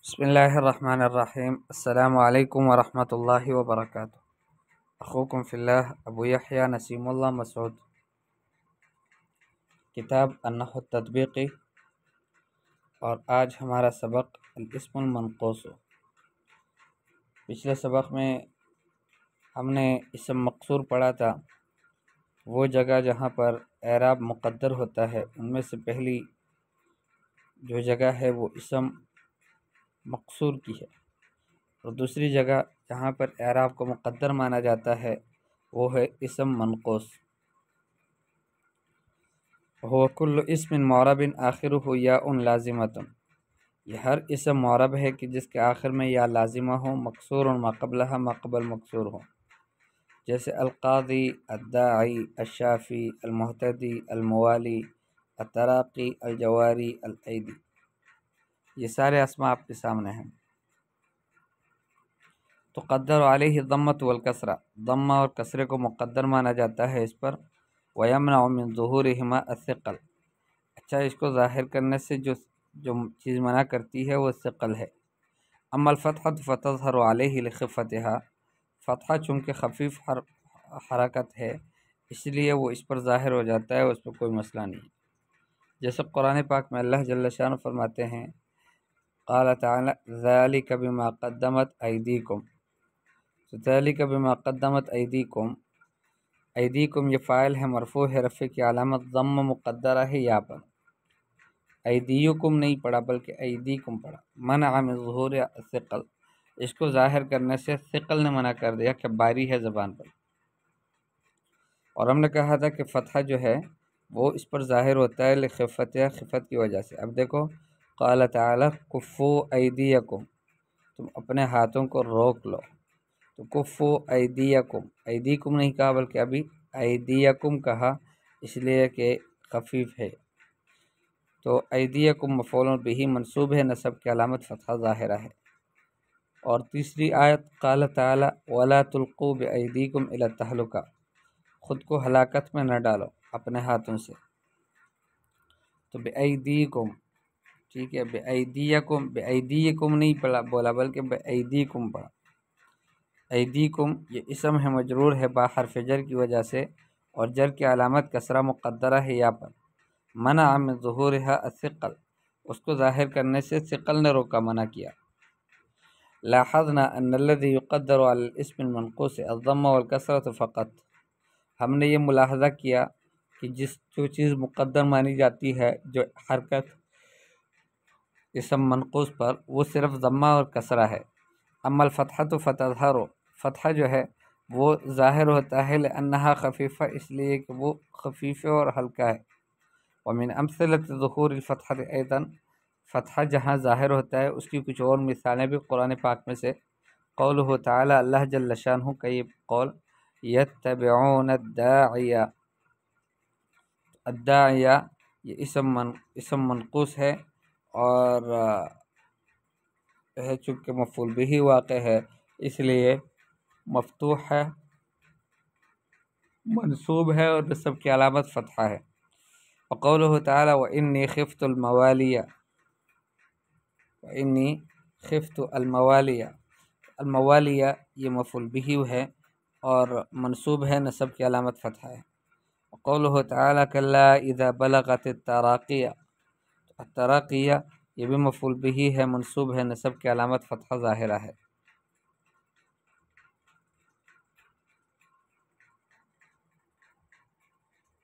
بسم اللہ الرحمن الرحیم۔ السلام علیکم ورحمۃ اللہ وبرکاتہ۔ اخوکم فی اللہ ابو یحییٰ نسیم اللہ مسعود، کتاب النحو التطبیقی، اور آج ہمارا سبق الاسم المنقوص۔ پچھلے سبق میں ہم نے اسم مقصور پڑھا تھا، وہ جگہ جہاں پر اعراب مقدر ہوتا ہے ان میں سے پہلی جو جگہ ہے وہ اسم مقصور کی ہے، اور دوسری جگہ جہاں پر اعراب کو مقدر مانا جاتا ہے وہ ہے اسم منقوص۔ هو کل اسم معرب آخرہ یاء لازمۃ، یہ ہر اسم معرب ہے کہ جس کے آخر میں یا لازمہ ہو، مکسور ما قبلہ ما قبل مکسور ہو، جیسے القاضی، الداعی، الشافی، المہتدی، الموالی، التراقی، الجواری، الایدی، یہ سارے اسماء آپ کے سامنے ہیں۔ تقدر علیہ الضمۃ والکسرہ، ضمہ اور کسرے کو مقدر مانا جاتا ہے اس پر۔ ویمنع من ظہورہما الثقل، اچھا اس کو ظاہر کرنے سے جو چیز منع کرتی ہے وہ ثقل ہے۔ اما الفتحۃ فتظہر علیہ لخفتہا، فتحہ چونکہ خفیف حرکت ہے اس لیے وہ اس پر ظاہر ہو جاتا ہے، اس پر کوئی مسئلہ نہیں ہے۔ جیسے قرآن پاک میں اللہ جل شانہ فرماتے ہیں قال تعالی ذالک بما قدمت ایدیکم، ذالک بما قدمت ایدیکم، ایدیکم یہ فاعل ہے، مرفوع ہے، رفع کی علامت ضم مقدرہ ہے یا پر، ایدیکم نہیں پڑھا بلکہ ایدیکم پڑھا۔ منع من ظہور الثقل، اس کو ظاہر کرنے سے ثقل نے منع کر دیا کہ باری ہے زبان پر۔ اور ہم نے کہا تھا کہ فتحہ جو ہے وہ اس پر ظاہر ہوتا ہے لخفتہ، خفت کی وجہ سے۔ اب دیکھو قال تعالی کفو ایدیکم، تم اپنے ہاتھوں کو روک لو، تو کفو ایدیکم، ایدیکم نہیں کہا بلکہ ابھی ایدیکم کہا، اس لیے کہ خفیف ہے۔ تو ایدیکم مفعول بہ منصوب ہے، نصب کی علامت فتحہ ظاہرہ ہے۔ اور تیسری آیت قال تعالی ولا تلقوا بایدیکم الی التہلکہ، خود کو ہلاکت میں نہ ڈالو اپنے ہاتھوں سے۔ تو بایدیکم ٹھیک ہے، بایدیکم، بایدیکم نہیں بولا بلکہ بایدیکم پڑھا۔ ایدیکم یہ اسم ہے، مجرور ہے با حرف جر کی وجہ سے، اور جر کی علامت کسرہ مقدرہ ہے یا پر۔ منع من ظہورہا الثقل، اس کو ظاہر کرنے سے ثقل نے روکا، منع کیا۔ لاحظنا ان الذي يقدر على الاسم المنقوص الضمہ والکسرۃ فقط، ہم نے یہ ملاحظہ کیا کہ جو چیز مقدر مانی جاتی ہے، جو حرکت اسم منقوص پر، وہ صرف ضمہ اور کسرہ ہے۔ اما الفتحۃ فتظہر، فتحہ جو ہے وہ ظاہر ہوتا ہے لانہا خفیفہ، اس لیے کہ وہ خفیف اور ہلکا ہے۔ ومن امثلۃ ظہور الفتحۃ ایضا، فتحہ جہاں ظاہر ہوتا ہے اس کی کچھ اور مثالیں بھی قرآن پاک میں سے۔ قولہ تعالی، اللہ جل شانہ کا یہ قول، یتبعون الداعی، الداعی یہ اسم منقوص ہے، اور چونکہ مفعول بہ واقع ہے اس لیے مفتوح ہے، منصوب ہے، اور نصب کی علامت فتحہ ہے۔ وقولہ تعالی وانی خفت الموالی، وانی خفت الموالی، الموالی یہ مفعول بہ ہے اور منصوب ہے، نصب کی علامت فتحہ ہے۔ وقولہ تعالی کلا اذا بلغت التراقیہ، التراقیہ یہ بھی مفعول بہ ہے، منصوب ہے، نصب کی علامت فتحہ ظاہرہ ہے۔